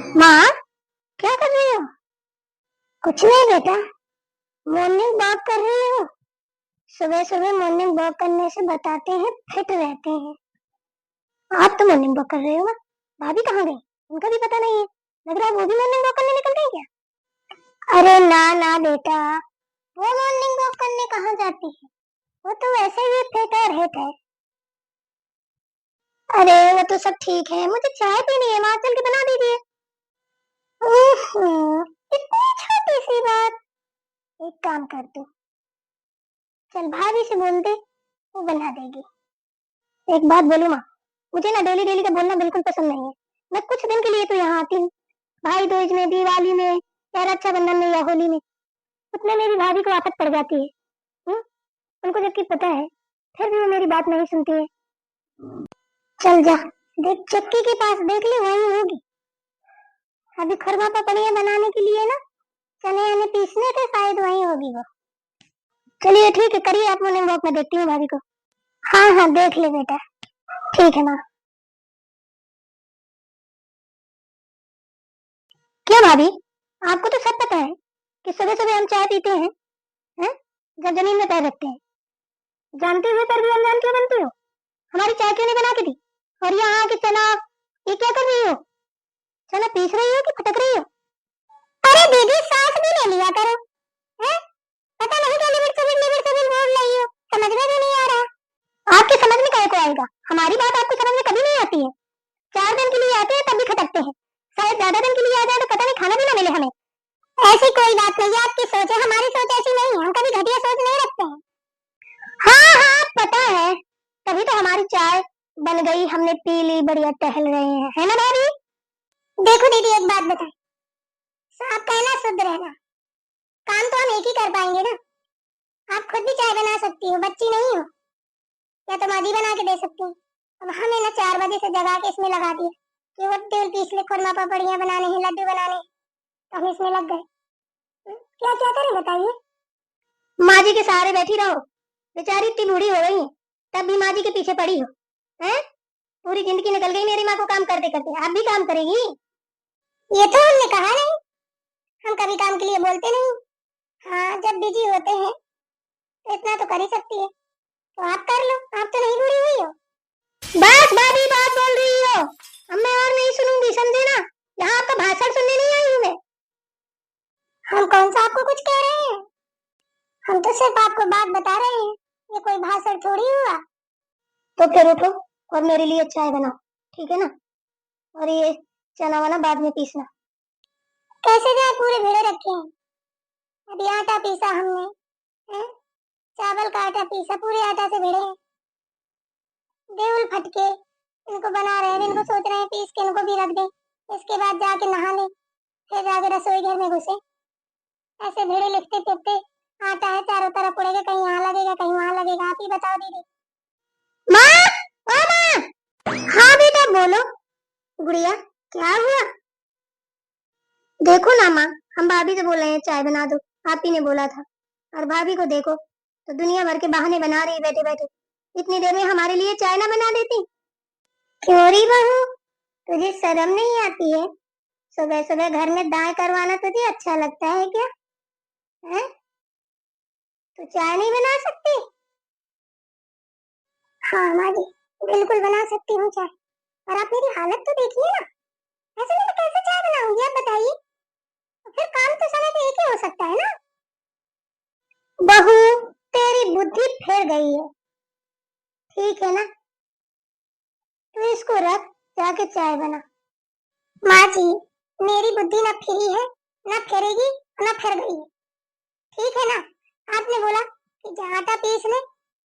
माँ, क्या कर रही हो? कुछ नहीं बेटा, मॉर्निंग वॉक कर रही हो। सुबह सुबह मॉर्निंग वॉक करने से बताते हैं फिट रहते हैं। आप तो मॉर्निंग वॉक कर रहे हो। भाभी कहाँ गई? उनका भी पता नहीं है। लग रहा है वो भी मॉर्निंग वॉक करने निकल गई क्या? अरे ना ना बेटा, वो मॉर्निंग वॉक करने कहाँ जाती है? वो तो वैसे भी फिट और हिट है। अरे वो तो सब ठीक है, मुझे चाय पीनी है, वहां चल के बना दीजिए। इतनी छोटी सी बात। एक काम कर तू, चल भाभी से बोल दे, वो बना देगी। एक बात बोलूं माँ, मुझे ना डेली डेली का बोलना बिल्कुल पसंद नहीं है। मैं कुछ दिन के लिए तो यहाँ आती हूँ, भाई दूज में, दिवाली में, या रक्षाबंधन में या होली में। उतने मेरी भाभी को आफत पड़ जाती है। हम्म, उनको जबकि पता है, फिर भी वो मेरी बात नहीं सुनती है। चल जा, देख चक्की के पास देख ले, वही होगी। अभी खरमापा पड़ी है बनाने के लिए ना, चने आने पीसने थे, शायद वही होगी वो। चलिए ठीक है, करिए आप मॉर्निंग वॉक में, देखती हूँ भाभी को। हाँ हाँ देख ले बेटा, ठीक है माँ। क्यों भाभी, आपको तो सब पता है कि सुबह सुबह हम चाय पीते हैं, हैं? जब जमीन में पैर रखते हैं। जानते हुए पर भी अनजान क्यों बनती हो? हमारी चाय क्यों नहीं बना के दी? और यहाँ आके चना, ये क्या कर रही हो? चना पीस रही हो कि फटक रही हो? अरे दीदी, सांस भी ले लिया करो, हैं? पता नहीं क्या लिमिट से बोल रही हो, समझ में भी नहीं आ रहा। आपके समझ में कैसे को आएगा? हमारी बात आपको समझ में कभी नहीं आती है। 4 दिन के लिए आते हैं तब भी खटकते हैं। शायद ज्यादा दिन के लिए आ जाए तो पता नहीं खाना भी ना मिले हमें। ऐसी कोई बात नहीं है, आपकी सोच है, हमारी सोच ऐसी नहीं है, हम कभी घटिया सोच नहीं रखते हैं। हाँ हाँ पता है, तभी तो हमारी चाय बन गई, हमने पी ली, बढ़िया टहल रहे हैं, है ना भाभी? देखो दीदी, एक बात बताए, साफ कहना शुद्ध रहना, काम तो हम एक ही कर पाएंगे ना। आप खुद भी चाय बना सकती हो, बच्ची नहीं हो, या तो माजी बना के दे सकती हो। अब हमें ना 4 बजे से जगा के इसमें लगा दिया कि वो तेल पीस ले, खुरमा पापड़ियाँ बनाने हैं, लड्डू बनाने हैं, तो हम इसमें लग गए। क्या क्या करें बताइए? माँ जी के सहारे बैठी रहो, बेचारी इतनी बूढ़ी हो गई है, तब भी माँ जी के पीछे पड़ी हो, हैं? पूरी जिंदगी निकल गई मेरी माँ को काम करते करते, आप भी काम करेगी? ये तो हमने कहा नहीं, हम कभी काम के लिए बोलते नहीं। हाँ, जब बिजी होते हैं तो इतना तो कर ही सकती है, तो आप कर लो, आप तो नहीं बूढ़ी हुई हो। बस भाभी, बात बोल रही हो, अब मैं और नहीं सुनूंगी, समझे ना? यहाँ आपका भाषण सुनने नहीं आई हूँ मैं। हम कौन सा आपको कुछ कह रहे हैं, हम तो सिर्फ आपको बात बता रहे हैं, ये कोई भाषण थोड़ी हुआ। तो फिर उठो और मेरे लिए चाय बनाओ, ठीक है ना? और ये चना वना बाद में पीसना। कैसे जाए, पूरे भिड़े रखे हैं। अभी आटा पीसा हमने, हैं? चावल का आटा पीसा, पूरे आटा से भिड़े हैं। देवल फटके, इनको बना रहे हैं, इनको सोच रहे हैं पीस के इनको भी रख दें, इसके बाद जाके नहा ले, फिर जाके रसोई घर में घुसे। ऐसे भिड़े लिखते फिरते, आटा है चारों तरफ उड़ेगा, कहीं यहाँ लगेगा कहीं वहां लगेगा। आप ही बताओ दीदी। माँ, ओ माँ। हाँ बेटा बोलो। गुड़िया, क्या हुआ? देखो ना माँ, हम भाभी से बोल रहे हैं चाय बना दो, आप ही ने बोला था। और भाभी को देखो तो दुनिया भर के बहाने बना रही बैठे बैठे, इतनी देर में हमारे लिए चाय ना बना देती? क्यों री बहू, तुझे शर्म नहीं आती है? सुबह सुबह घर में दाएं करवाना तुझे अच्छा लगता है क्या? है? तू चाय नहीं बना सकती? हाँ माँ जी, बिल्कुल बना सकती हूँ चाय, और आप मेरी हालत तो देखिए ना, ऐसे में मैं कैसे चाय बनाऊंगी, आप बताइए। फिर काम तो समय पे एक ही हो सकता है ना। बहू, तेरी बुद्धि फिर गई है, ठीक है ना? तू इसको रख, जाके चाय बना। माँ जी, मेरी बुद्धि न फिरी है, न फिरेगी, न फिर गई है, ठीक है ना? आपने बोला कि जा आटा पीस ले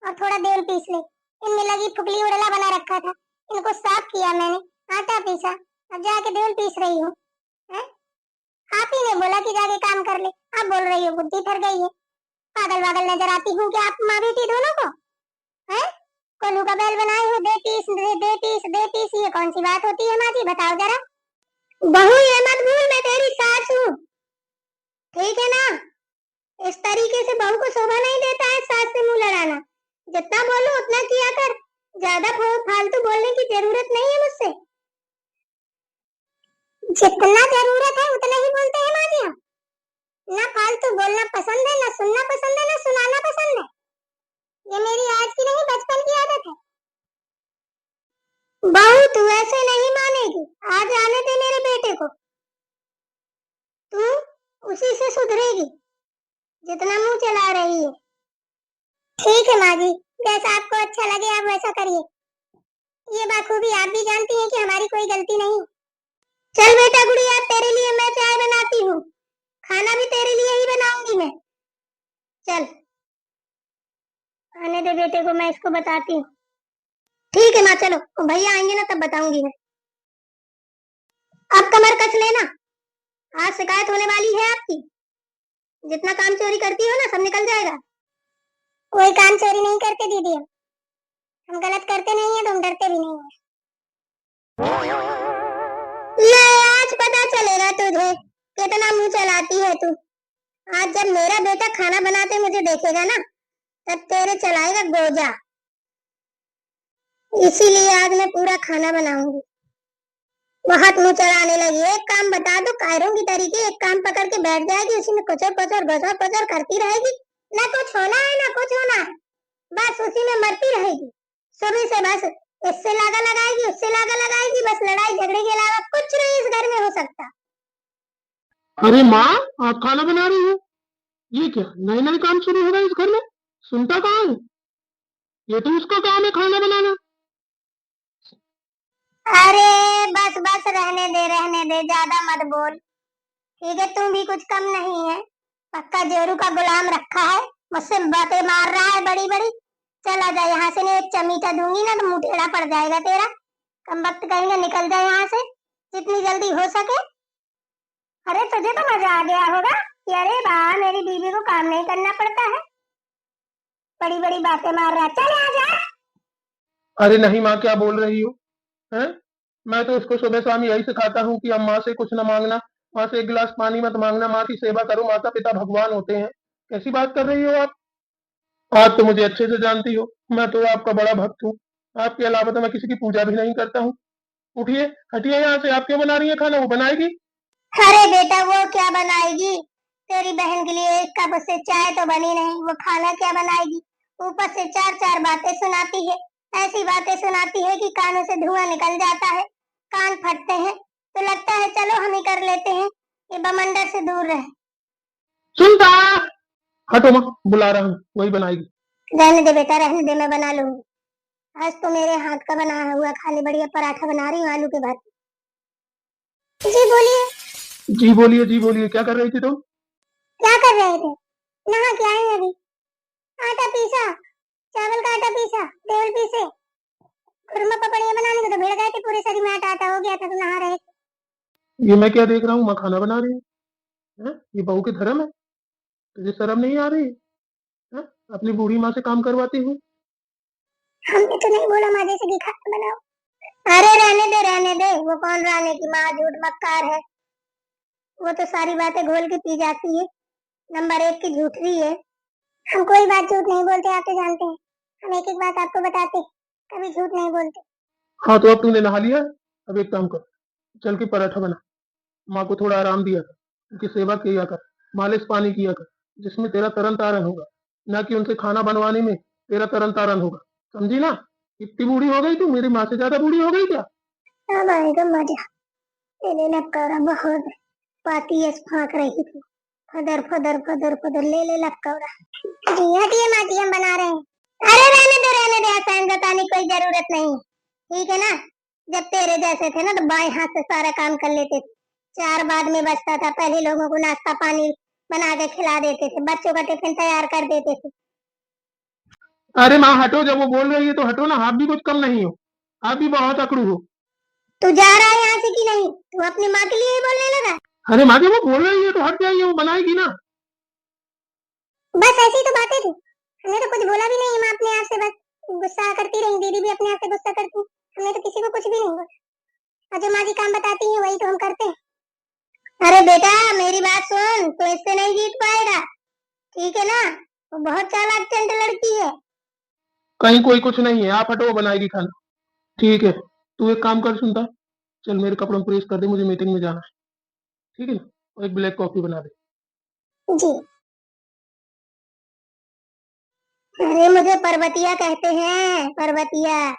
और थोड़ा देल पीस ले, इनमें लगी फुकली उड़ला बना रखा था, इनको साफ किया मैंने, आटा पीसा, अब जाके देल पीस रही हूँ, हैं? आप ही ने बोला कि जाके काम कर ले, आप बोल रही हो बुद्धि फिर गई है। पागल वागल नजर आती हूँ क्या आप माँ बेटी दोनों को? हैं? कोल्हू का बैल बनाए हो, दे पीस दे, दे पीस दे पीस, ये कौन सी बात होती है माँ जी, बताओ जरा। बहू ये मत भूल, मैं तेरी सास हूँ, ठीक है ना? इस तरीके से बहू को शोभा नहीं देता है सास से मुंह लड़ाना। जितना बोलूं उतना किया कर, ज्यादा फालतू बोलने की जरूरत नहीं है मुझसे। जितना जरूरत है उतना ही बोलते हैं माँ जी हम। ना फालतू बोलना पसंद है, ना सुनना पसंद है, ना सुनाना पसंद है। ये मेरी आज की नहीं बचपन की आदत है। बहू तू ऐसे नहीं मानेगी, आज आने दे मेरे बेटे को। तू उसी से सुधरेगी जितना मुंह चला रही है। ठीक है माँ जी, जैसा आपको अच्छा लगे आप वैसा करिए। ये बाखूबी आप भी जानती हैं कि हमारी कोई गलती नहीं। चल बेटा गुड़िया, तेरे लिए मैं चाय बनाती हूँ, खाना भी तेरे लिए ही बनाऊंगी मैं। चल आने दे बेटे को, मैं इसको बताती हूँ। ठीक है माँ, चलो भैया आएंगे ना तब बताऊंगी मैं। अब कमर कस लेना, आज शिकायत होने वाली है आपकी। जितना काम चोरी करती हो ना सब निकल जाएगा। कोई काम चोरी नहीं करते दीदी, हम गलत करते नहीं है तो हम डरते भी नहीं है। ले आज पता चलेगा तुझे कितना मुंह चलाती है तू। आज जब मेरा बेटा खाना बनाते मुझे देखेगा ना तब तेरे चलाएगा गोजा। इसीलिए आज मैं पूरा खाना बनाऊंगी। बहुत मुंह चलाने लगी। एक काम बता दो, कायरों की तरीके एक काम पकड़ के बैठ जाएगी, उसी में कुचर पचर घसर पचर करती रहेगी। ना कुछ होना है ना कुछ होना है, बस उसी में मरती रहेगी। सुबह से बस इससे लागा लगाएगी, उससे लागा लगाएगी, बस लड़ाई झगड़े के अलावा कुछ नहीं इस घर में हो सकता। अरे माँ, आप खाना बना रही हो? ये क्या नए नए काम शुरू हो गए इस घर में? सुनता कहाँ है? ये तो उसका काम है खाना बनाना। अरे बस बस रहने दे, ज्यादा मत बोल। ठीक है, तू भी कुछ कम नहीं है, पक्का जोरू का गुलाम रखा है, मुझसे बातें मार रहा है बड़ी बड़ी। चला जा यहाँ से, नहीं एक चमीटा दूंगी ना तो मुंह टेढ़ा पड़ जाएगा तेरा। कम वक्त कहेंगे निकल जा यहाँ से जितनी जल्दी हो सके। अरे तुझे तो मजा आ गया होगा कि अरे वाह मेरी बीवी को काम नहीं करना पड़ता है, बड़ी बड़ी बातें मार रहा है। चल आ जा। अरे नहीं माँ, क्या बोल रही हो? हैं? मैं तो उसको सुबह शाम यही सिखाता हूँ कि अब माँ से कुछ न मांगना, माँ से एक गिलास पानी मत मांगना, माँ की सेवा करो, माता पिता भगवान होते हैं। कैसी बात कर रही हो आप? आप तो मुझे अच्छे से जानती हो, मैं तो आपका बड़ा भक्त हूँ। आपके अलावा तो मैं किसी की पूजा भी नहीं करता हूँ। उठिए, हटिए यहाँ से। आप क्यों बना रही है खाना? वो बनाएगी। अरे बेटा वो क्या बनाएगी, तेरी बहन के लिए एक कप से चाय तो बनी नहीं, वो खाना क्या बनाएगी। ऊपर से चार चार बातें सुनाती है, ऐसी बातें सुनाती है कि कानों से धुआं निकल जाता है, कान फटते हैं। तो लगता है चलो हम ही कर लेते हैं, ये बमंडर से दूर रहे। सुनता। हटो माँ, बुला रहा हूँ, वही बनाएगी। रहने दे बेटा, रहने दे, मैं बना लूंगी। आज तो मेरे हाथ का बना हुआ खाली बढ़िया पराठा बना रही हूँ आलू के भरते। जी बोलिए। जी बोलिए, क्या कर रही थी तुम? क्या कर रहे थे? नहा के आए हैं अभी, आटा पीसा, चावल का आटा पीसा, तेल पीसे, खुरमा पपड़िया बनाने को तो भिड़ गए थे, पूरे शरीर में आटा आटा हो गया था तो नहा रहे थे। ये मैं क्या देख रहा हूँ? माँ खाना बना रही है। ये बहू की धर्म है? तुझे शर्म नहीं आ रही है? अपनी बूढ़ी माँ से काम करवाती हूँ। हमने तो नहीं बोला माँ जैसे कि खाना बनाओ। अरे रहने दे, वो कौन राने की माँ झूठ मक्कार है, वो तो सारी बातें घोल के पी जाती है, नंबर एक की झूठरी है। हम कोई बात झूठ नहीं बोलते, आप तो जानते हैं, हम एक एक बात आपको बताते, कभी झूठ नहीं बोलते। हाँ तो अब तूने नहा लिया है? अब एक काम कर, चल के पराठा बना, माँ को थोड़ा आराम दिया कर, उनकी सेवा किया कर, मालिश पानी किया कर, जिसमें तेरा तरन तारन होगा, ना कि उनसे खाना बनवाने में तेरा तरन तारन होगा। समझी ना? इतनी बूढ़ी हो गई तू, मेरी माँ से ज्यादा बूढ़ी हो गई क्या? अब आएगा मजा, तेरे लपकौरा बहुत पाती है, फाँक रही थी, फदर फदर फदर फदर ले लपकौरा। जी हटिए माँ जी, हम बना रहे हैं। अरे रहने दे, आसान बताने की कोई जरूरत नहीं, ठीक है ना। जब तेरे जैसे थे ना तो बाएं हाथ से सारा काम कर लेते थे, चार बाद में बचता था, पहले लोगों को नाश्ता पानी बना के खिला देते थे, बच्चों का टिफिन तैयार कर देते थे। अरे माँ हटो, जब वो बोल रही है तो हटो ना। आप भी कुछ कम नहीं हो, आप भी बहुत अकड़ू हो। तू जा रहा है यहाँ से कि नहीं? तू अपनी माँ के लिए ही बोलने लगा? अरे माँ जी, वो बोल रही है तो हट जाइए, वो बनाएगी ना। बस ऐसी तो बातें थी, हमने तो कुछ बोला भी नहीं, हम अपने आप से बस गुस्सा करती रही, दीदी भी अपने आप से गुस्सा करती, हमने तो किसी को कुछ भी नहीं बोला, और जो माँ जी काम बताती है वही तो हम करते हैं। अरे बेटा मेरी बात सुन, तो इससे नहीं जीत पाएगा, ठीक है ना। वो बहुत चालाक चंट लड़की है। कहीं कोई कुछ नहीं है, आप हटो, वो बनाएगी खाना। ठीक है, तू एक काम कर सुनता, चल मेरे कपड़ों को प्रेस कर दे, मुझे मीटिंग में जाना है। ठीक है ना? और एक ब्लैक कॉफी बना दे। जी। अरे मुझे पर्वतिया कहते हैं, पर्वतिया।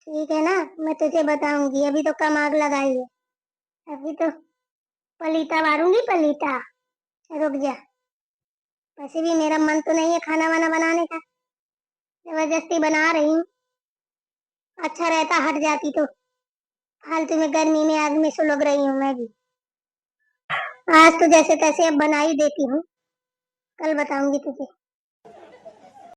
ठीक है ना, मैं तुझे बताऊंगी, अभी तो कम आग लगाई है। अभी तो पलीता मारूंगी, पलीता। रुक जा। वैसे भी मेरा मन तो नहीं है खाना वाना बनाने का, जबरदस्ती बना रही हूँ। अच्छा रहता हट जाती तो। फालतू में गर्मी में आग में सुलग रही हूँ मैं भी। आज तो जैसे तैसे अब बना ही देती हूँ, कल बताऊंगी तुझे।